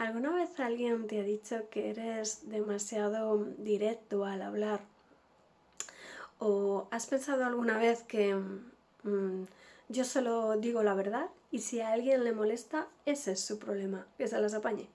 ¿Alguna vez alguien te ha dicho que eres demasiado directo al hablar? ¿O has pensado alguna vez que yo solo digo la verdad y si a alguien le molesta, ese es su problema, que se las apañe?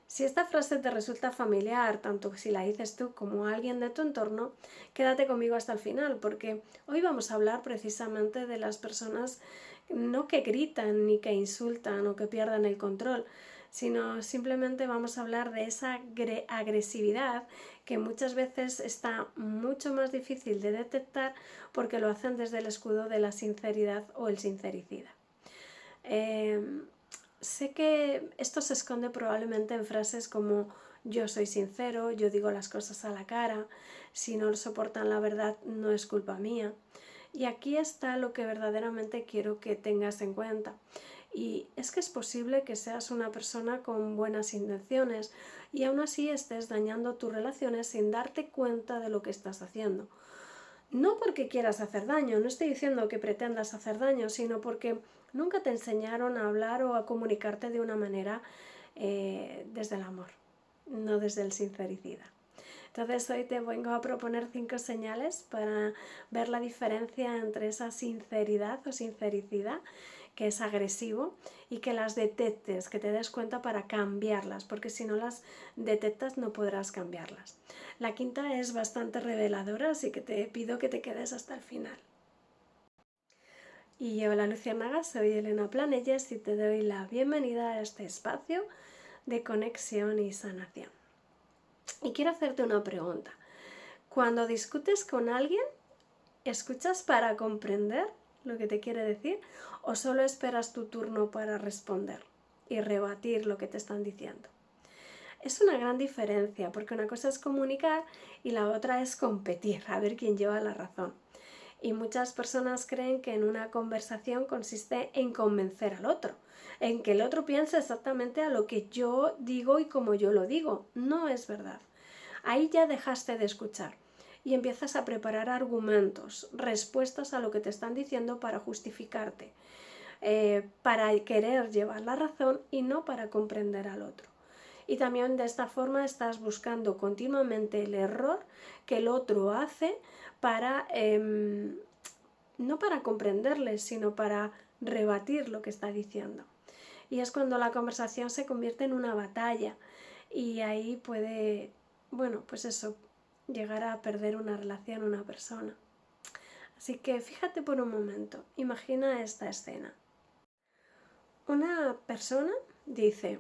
Si esta frase te resulta familiar, tanto si la dices tú como alguien de tu entorno, quédate conmigo hasta el final, porque hoy vamos a hablar precisamente de las personas no que gritan ni que insultan o que pierdan el control, sino simplemente vamos a hablar de esa agresividad que muchas veces está mucho más difícil de detectar porque lo hacen desde el escudo de la sinceridad o el sincericida. Sé que esto se esconde probablemente en frases como yo soy sincero, yo digo las cosas a la cara, si no soportan la verdad no es culpa mía. Y aquí está lo que verdaderamente quiero que tengas en cuenta. Y es que es posible que seas una persona con buenas intenciones y aún así estés dañando tus relaciones sin darte cuenta de lo que estás haciendo. No porque quieras hacer daño, no estoy diciendo que pretendas hacer daño, sino porque nunca te enseñaron a hablar o a comunicarte de una manera desde el amor, no desde el sincericida. Entonces hoy te vengo a proponer 5 señales para ver la diferencia entre esa sinceridad o sincericida, que es agresivo, y que las detectes, que te des cuenta para cambiarlas, porque si no las detectas no podrás cambiarlas. La quinta es bastante reveladora, así que te pido que te quedes hasta el final. Y hola Luciérnaga, soy Elena Planelles y te doy la bienvenida a este espacio de conexión y sanación. Y quiero hacerte una pregunta. Cuando discutes con alguien, ¿escuchas para comprender lo que te quiere decir o solo esperas tu turno para responder y rebatir lo que te están diciendo? Es una gran diferencia porque una cosa es comunicar y la otra es competir, a ver quién lleva la razón. Y muchas personas creen que en una conversación consiste en convencer al otro, en que el otro piense exactamente a lo que yo digo y como yo lo digo. No es verdad. Ahí ya dejaste de escuchar y empiezas a preparar argumentos, respuestas a lo que te están diciendo para justificarte, para querer llevar la razón y no para comprender al otro. Y también de esta forma estás buscando continuamente el error que el otro hace para, no para comprenderle, sino para rebatir lo que está diciendo. Y es cuando la conversación se convierte en una batalla y ahí puede, bueno, pues eso, llegar a perder una relación, una persona. Así que fíjate por un momento, imagina esta escena. Una persona dice,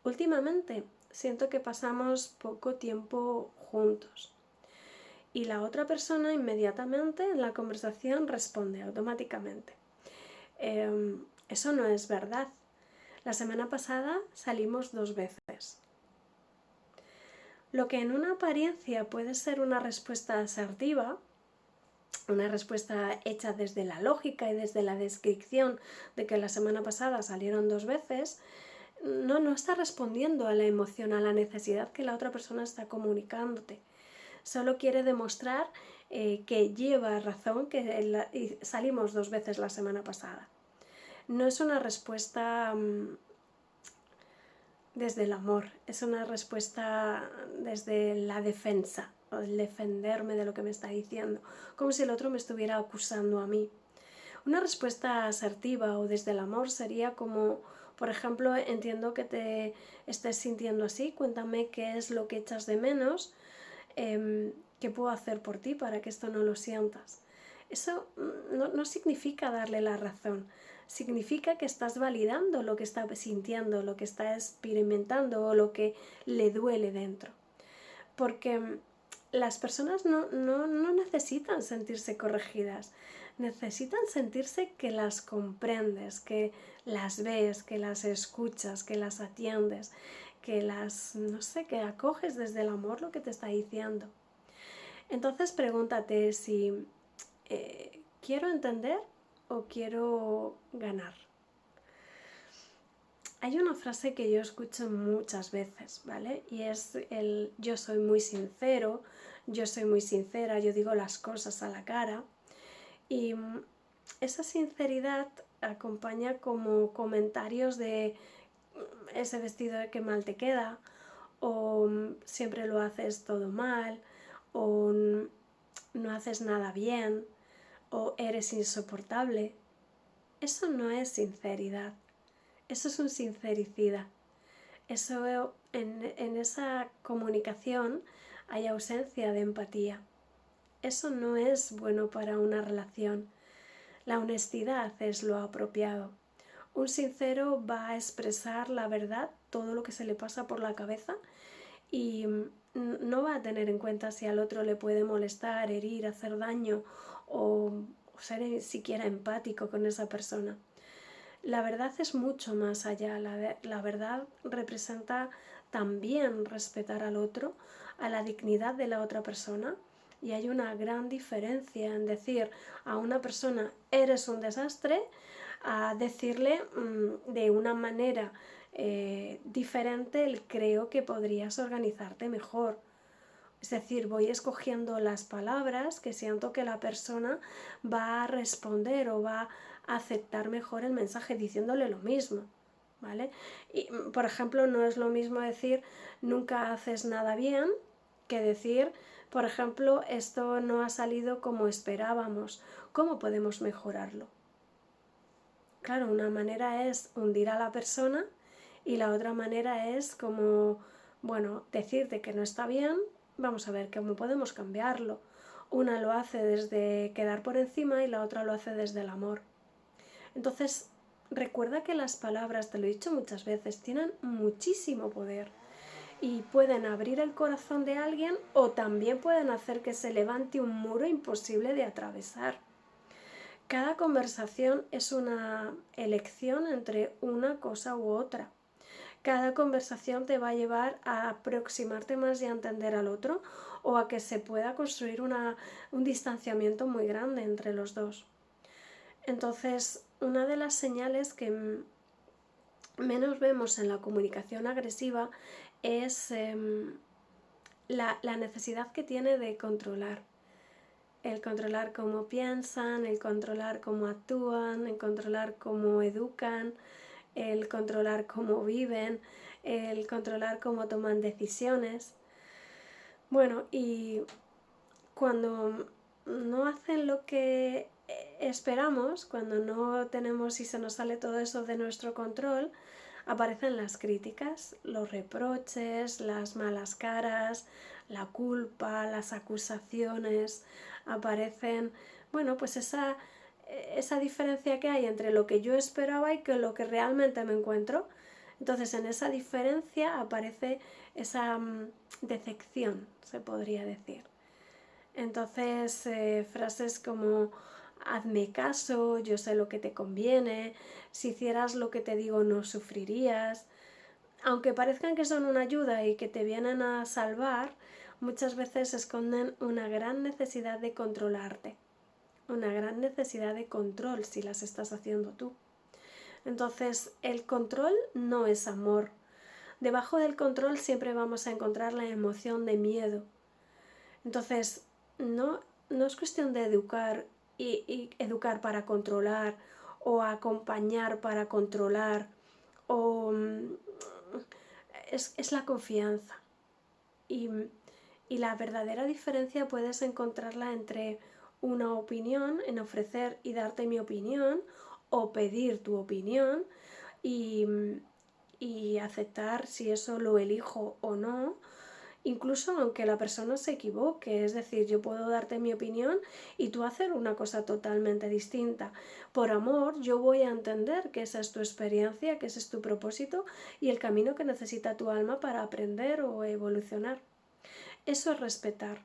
últimamente siento que pasamos poco tiempo juntos. Y la otra persona inmediatamente en la conversación responde automáticamente. Eso no es verdad. La semana pasada salimos 2 veces. Lo que en una apariencia puede ser una respuesta asertiva, una respuesta hecha desde la lógica y desde la descripción de que la semana pasada salieron 2 veces, no está respondiendo a la emoción, a la necesidad que la otra persona está comunicándote. Solo quiere demostrar que lleva razón, que salimos 2 veces la semana pasada. No es una respuesta desde el amor, es una respuesta desde la defensa, o el defenderme de lo que me está diciendo, como si el otro me estuviera acusando a mí. Una respuesta asertiva o desde el amor sería como, por ejemplo, entiendo que te estés sintiendo así, cuéntame qué es lo que echas de menos, qué puedo hacer por ti para que esto no lo sientas. Eso no significa darle la razón, significa que estás validando lo que está sintiendo, lo que está experimentando o lo que le duele dentro. Porque las personas no necesitan sentirse corregidas, necesitan sentirse que las comprendes, que las ves, que las escuchas, que las atiendes, que las, no sé, que acoges desde el amor lo que te está diciendo. Entonces pregúntate si quiero entender o quiero ganar. Hay una frase que yo escucho muchas veces, ¿vale? Y es el yo soy muy sincero, yo soy muy sincera, yo digo las cosas a la cara. Y esa sinceridad acompaña como comentarios de ese vestido que mal te queda, o siempre lo haces todo mal, o no haces nada bien, o eres insoportable. Eso no es sinceridad, eso es un sincericida. Eso, en esa comunicación hay ausencia de empatía. Eso no es bueno para una relación. La honestidad es lo apropiado. Un sincero va a expresar la verdad, todo lo que se le pasa por la cabeza, y no va a tener en cuenta si al otro le puede molestar, herir, hacer daño o ser siquiera empático con esa persona. La verdad es mucho más allá. La verdad representa también respetar al otro, a la dignidad de la otra persona, y hay una gran diferencia en decir a una persona eres un desastre, a decirle de una manera diferente el creo que podrías organizarte mejor. Es decir, voy escogiendo las palabras que siento que la persona va a responder o va a aceptar mejor el mensaje diciéndole lo mismo, ¿vale? Y, por ejemplo, no es lo mismo decir nunca haces nada bien que decir, por ejemplo, esto no ha salido como esperábamos, ¿cómo podemos mejorarlo? Claro, una manera es hundir a la persona y la otra manera es como, bueno, decirte que no está bien, vamos a ver cómo podemos cambiarlo. Una lo hace desde quedar por encima y la otra lo hace desde el amor. Entonces, recuerda que las palabras, te lo he dicho muchas veces, tienen muchísimo poder y pueden abrir el corazón de alguien o también pueden hacer que se levante un muro imposible de atravesar. Cada conversación es una elección entre una cosa u otra. Cada conversación te va a llevar a aproximarte más y a entender al otro, o a que se pueda construir un distanciamiento muy grande entre los dos. Entonces, una de las señales que menos vemos en la comunicación agresiva es la necesidad que tiene de controlar. El controlar cómo piensan, el controlar cómo actúan, el controlar cómo educan, el controlar cómo viven, el controlar cómo toman decisiones. Bueno, y cuando no hacen lo que esperamos, cuando no tenemos y se nos sale todo eso de nuestro control, aparecen las críticas, los reproches, las malas caras, la culpa, las acusaciones, aparecen, bueno, pues esa diferencia que hay entre lo que yo esperaba y lo que realmente me encuentro. Entonces, en esa diferencia aparece esa decepción, se podría decir. Entonces, frases como hazme caso, yo sé lo que te conviene, si hicieras lo que te digo no sufrirías. Aunque parezcan que son una ayuda y que te vienen a salvar, muchas veces esconden una gran necesidad de controlarte, una gran necesidad de control si las estás haciendo tú. Entonces, el control no es amor. Debajo del control siempre vamos a encontrar la emoción de miedo. Entonces, no es cuestión de educar y educar para controlar, o acompañar para controlar, o es la confianza. Y la verdadera diferencia puedes encontrarla entre una opinión, en ofrecer y darte mi opinión, o pedir tu opinión y aceptar si eso lo elijo o no, incluso aunque la persona se equivoque. Es decir, yo puedo darte mi opinión y tú hacer una cosa totalmente distinta. Por amor, yo voy a entender que esa es tu experiencia, que ese es tu propósito y el camino que necesita tu alma para aprender o evolucionar. Eso es respetar,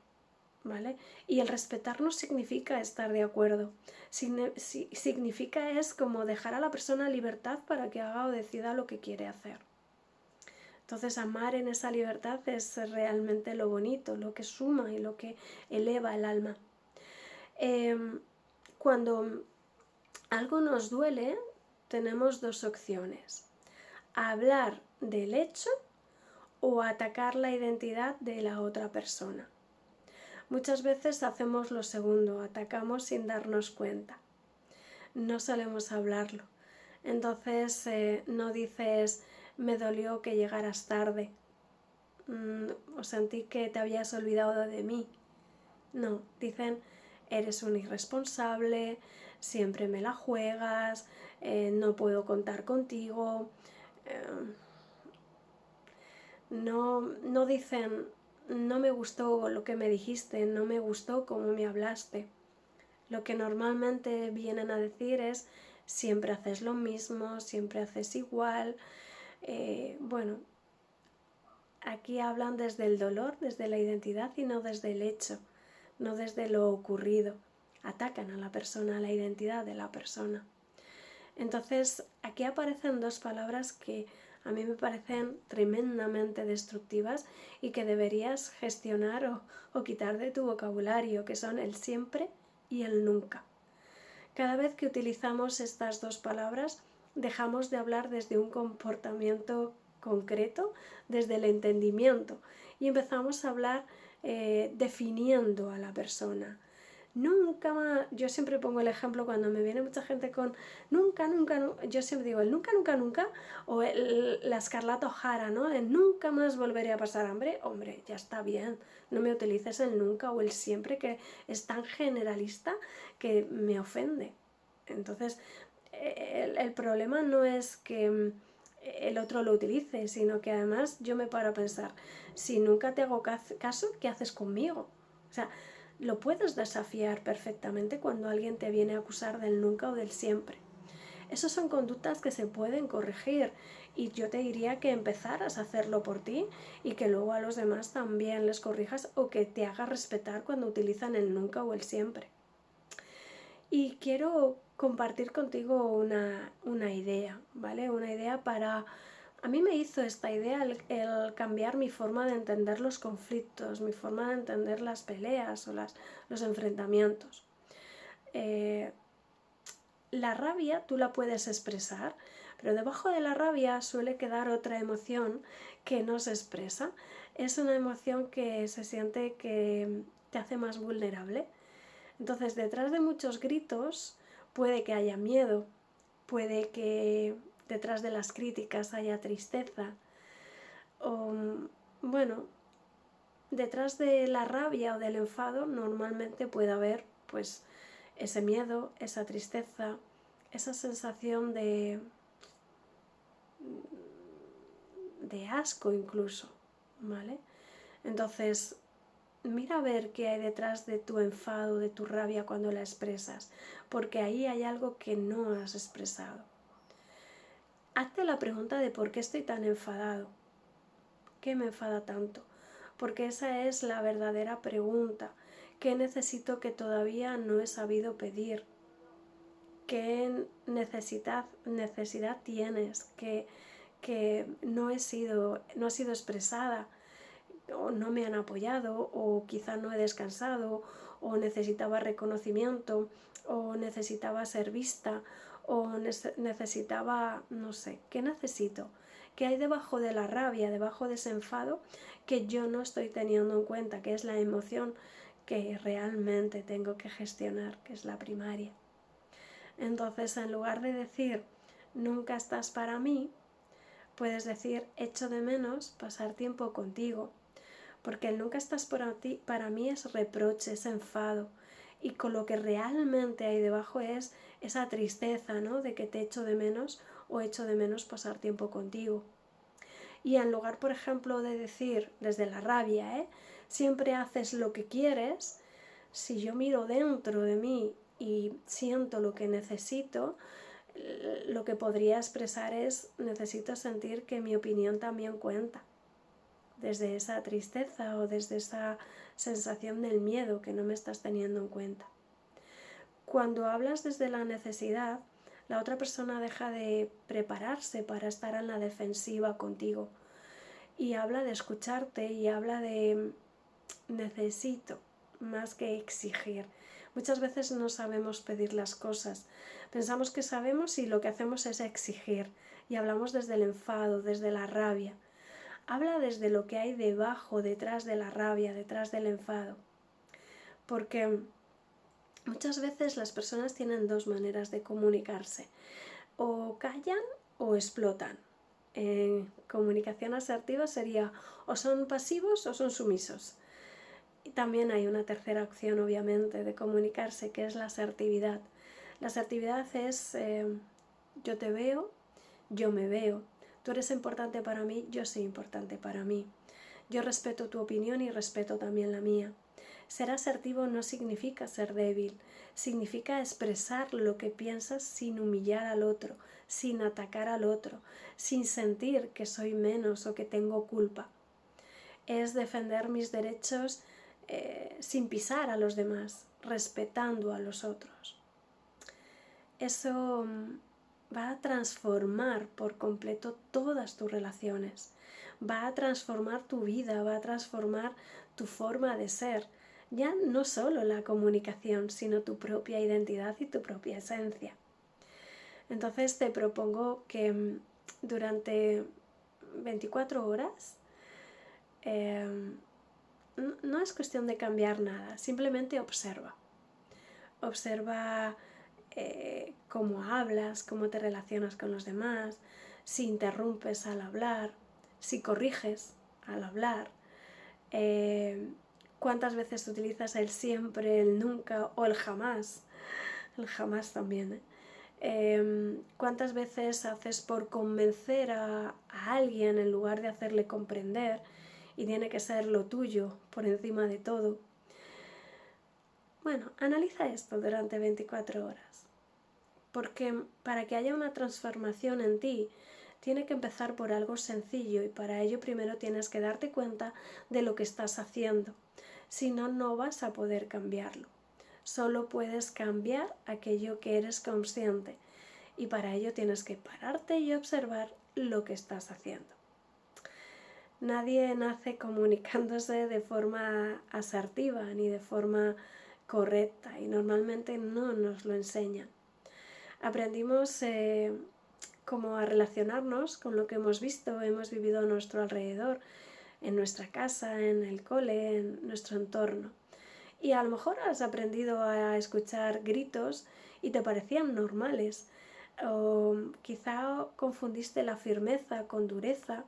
¿vale? Y el respetar no significa estar de acuerdo. Significa es como dejar a la persona libertad para que haga o decida lo que quiere hacer. Entonces, amar en esa libertad es realmente lo bonito, lo que suma y lo que eleva el alma. Cuando algo nos duele, tenemos dos opciones: hablar del hecho o atacar la identidad de la otra persona. Muchas veces hacemos lo segundo, atacamos sin darnos cuenta. No solemos hablarlo. Entonces no dices me dolió que llegaras tarde, o sentí que te habías olvidado de mí. No, dicen, eres un irresponsable, siempre me la juegas, no puedo contar contigo. No dicen, no me gustó lo que me dijiste, no me gustó cómo me hablaste. Lo que normalmente vienen a decir es, siempre haces lo mismo, siempre haces igual. Bueno, aquí hablan desde el dolor, desde la identidad y no desde el hecho, no desde lo ocurrido. Atacan a la persona, a la identidad de la persona. Entonces, aquí aparecen dos palabras que a mí me parecen tremendamente destructivas y que deberías gestionar o quitar de tu vocabulario, que son el siempre y el nunca. Cada vez que utilizamos estas dos palabras, dejamos de hablar desde un comportamiento concreto, desde el entendimiento, y empezamos a hablar definiendo a la persona. Nunca más, yo siempre pongo el ejemplo cuando me viene mucha gente con nunca, yo siempre digo el nunca, o la Scarlett O'Hara, ¿no? El nunca más volveré a pasar hambre. Hombre, ya está bien, no me utilices el nunca o el siempre, que es tan generalista que me ofende. Entonces, el problema no es que el otro lo utilice, sino que además yo me paro a pensar, si nunca te hago caso, ¿qué haces conmigo? O sea, lo puedes desafiar perfectamente cuando alguien te viene a acusar del nunca o del siempre. Esas son conductas que se pueden corregir y yo te diría que empezaras a hacerlo por ti y que luego a los demás también les corrijas o que te hagas respetar cuando utilizan el nunca o el siempre. Y quiero compartir contigo una idea, ¿vale? Una idea para... A mí me hizo esta idea el cambiar mi forma de entender los conflictos, mi forma de entender las peleas o los enfrentamientos. La rabia tú la puedes expresar, pero debajo de la rabia suele quedar otra emoción que no se expresa. Es una emoción que se siente que te hace más vulnerable. Entonces, detrás de muchos gritos puede que haya miedo, puede que detrás de las críticas haya tristeza, o bueno, detrás de la rabia o del enfado normalmente puede haber pues ese miedo, esa tristeza, esa sensación de asco incluso, ¿vale? Entonces, mira a ver qué hay detrás de tu enfado, de tu rabia cuando la expresas, porque ahí hay algo que no has expresado. Hazte la pregunta de por qué estoy tan enfadado, qué me enfada tanto, porque esa es la verdadera pregunta. ¿Qué necesito que todavía no he sabido pedir? ¿Qué necesidad tienes que no ha sido expresada? O no me han apoyado, o quizá no he descansado, o necesitaba reconocimiento, o necesitaba ser vista, o necesitaba, no sé, ¿qué necesito? ¿Qué hay debajo de la rabia, debajo de ese enfado que yo no estoy teniendo en cuenta, que es la emoción que realmente tengo que gestionar, que es la primaria? Entonces, en lugar de decir nunca estás para mí, puedes decir echo de menos pasar tiempo contigo, porque el nunca estás para mí es reproche, es enfado, y con lo que realmente hay debajo es esa tristeza, ¿no? De que te echo de menos o echo de menos pasar tiempo contigo. Y en lugar, por ejemplo, de decir desde la rabia, siempre haces lo que quieres, si yo miro dentro de mí y siento lo que necesito, lo que podría expresar es necesito sentir que mi opinión también cuenta, desde esa tristeza o desde esa sensación del miedo que no me estás teniendo en cuenta. Cuando hablas desde la necesidad, la otra persona deja de prepararse para estar en la defensiva contigo y habla de escucharte y habla de necesito más que exigir. Muchas veces no sabemos pedir las cosas, pensamos que sabemos y lo que hacemos es exigir y hablamos desde el enfado, desde la rabia. Habla desde lo que hay debajo, detrás de la rabia, detrás del enfado. Porque muchas veces las personas tienen dos maneras de comunicarse. O callan o explotan. en comunicación asertiva sería o son pasivos o son sumisos. Y también hay una tercera opción, obviamente, de comunicarse, que es la asertividad. La asertividad es yo te veo, yo me veo. Tú eres importante para mí, yo soy importante para mí. Yo respeto tu opinión y respeto también la mía. Ser asertivo no significa ser débil, significa expresar lo que piensas sin humillar al otro, sin atacar al otro, sin sentir que soy menos o que tengo culpa. Es defender mis derechos sin pisar a los demás, respetando a los otros. Eso va a transformar por completo todas tus relaciones, va a transformar tu vida, va a transformar tu forma de ser, ya no solo la comunicación, sino tu propia identidad y tu propia esencia. Entonces te propongo que durante 24 horas no es cuestión de cambiar nada, simplemente observa. Observa cómo hablas, cómo te relacionas con los demás, si interrumpes al hablar, si corriges al hablar, cuántas veces utilizas el siempre, el nunca o el jamás también, cuántas veces haces por convencer a alguien en lugar de hacerle comprender y tiene que ser lo tuyo por encima de todo. Bueno, analiza esto durante 24 horas, porque para que haya una transformación en ti, tiene que empezar por algo sencillo y para ello primero tienes que darte cuenta de lo que estás haciendo. Si no, no vas a poder cambiarlo. Solo puedes cambiar aquello que eres consciente y para ello tienes que pararte y observar lo que estás haciendo. Nadie nace comunicándose de forma asertiva ni de forma correcta y normalmente no nos lo enseñan. Aprendimos como a relacionarnos con lo que hemos visto, hemos vivido a nuestro alrededor, en nuestra casa, en el cole, en nuestro entorno. Y a lo mejor has aprendido a escuchar gritos y te parecían normales, o quizá confundiste la firmeza con dureza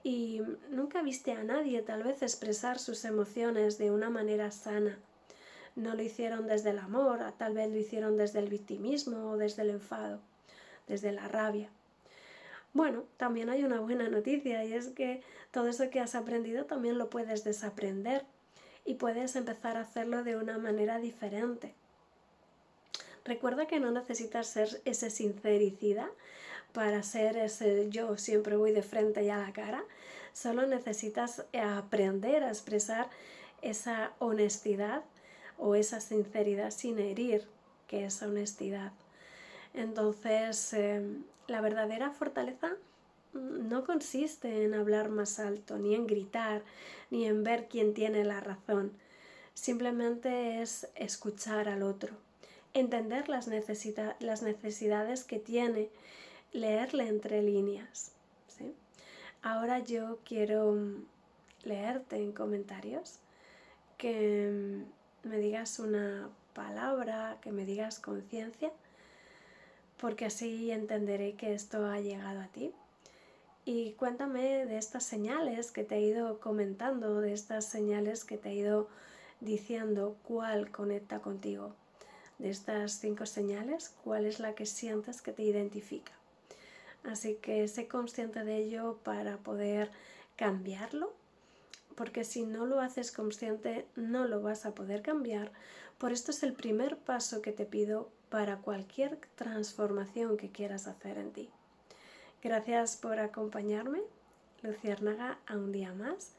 y nunca viste a nadie tal vez expresar sus emociones de una manera sana. No lo hicieron desde el amor, tal vez lo hicieron desde el victimismo o desde el enfado, desde la rabia. Bueno, también hay una buena noticia y es que todo eso que has aprendido también lo puedes desaprender y puedes empezar a hacerlo de una manera diferente. Recuerda que no necesitas ser ese sincericida para ser ese yo siempre voy de frente y a la cara. Solo necesitas aprender a expresar esa honestidad o esa sinceridad sin herir, que es honestidad. Entonces, la verdadera fortaleza no consiste en hablar más alto, ni en gritar, ni en ver quién tiene la razón. Simplemente es escuchar al otro, entender las necesidades que tiene, leerle entre líneas, ¿sí? Ahora yo quiero leerte en comentarios que me digas una palabra, que me digas conciencia, porque así entenderé que esto ha llegado a ti. Y cuéntame de estas señales que te he ido comentando, de estas señales que te he ido diciendo cuál conecta contigo. De estas 5 señales, cuál es la que sientes que te identifica. Así que sé consciente de ello para poder cambiarlo, porque si no lo haces consciente no lo vas a poder cambiar. Por esto es el primer paso que te pido para cualquier transformación que quieras hacer en ti. Gracias por acompañarme, Luciérnaga, a un día más,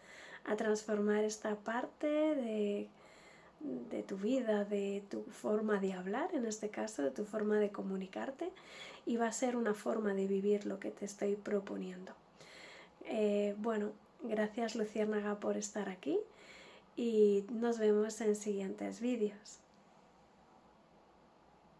a transformar esta parte de tu vida, de tu forma de hablar, en este caso, de tu forma de comunicarte, y va a ser una forma de vivir lo que te estoy proponiendo. Bueno, gracias Luciérnaga por estar aquí y nos vemos en siguientes vídeos.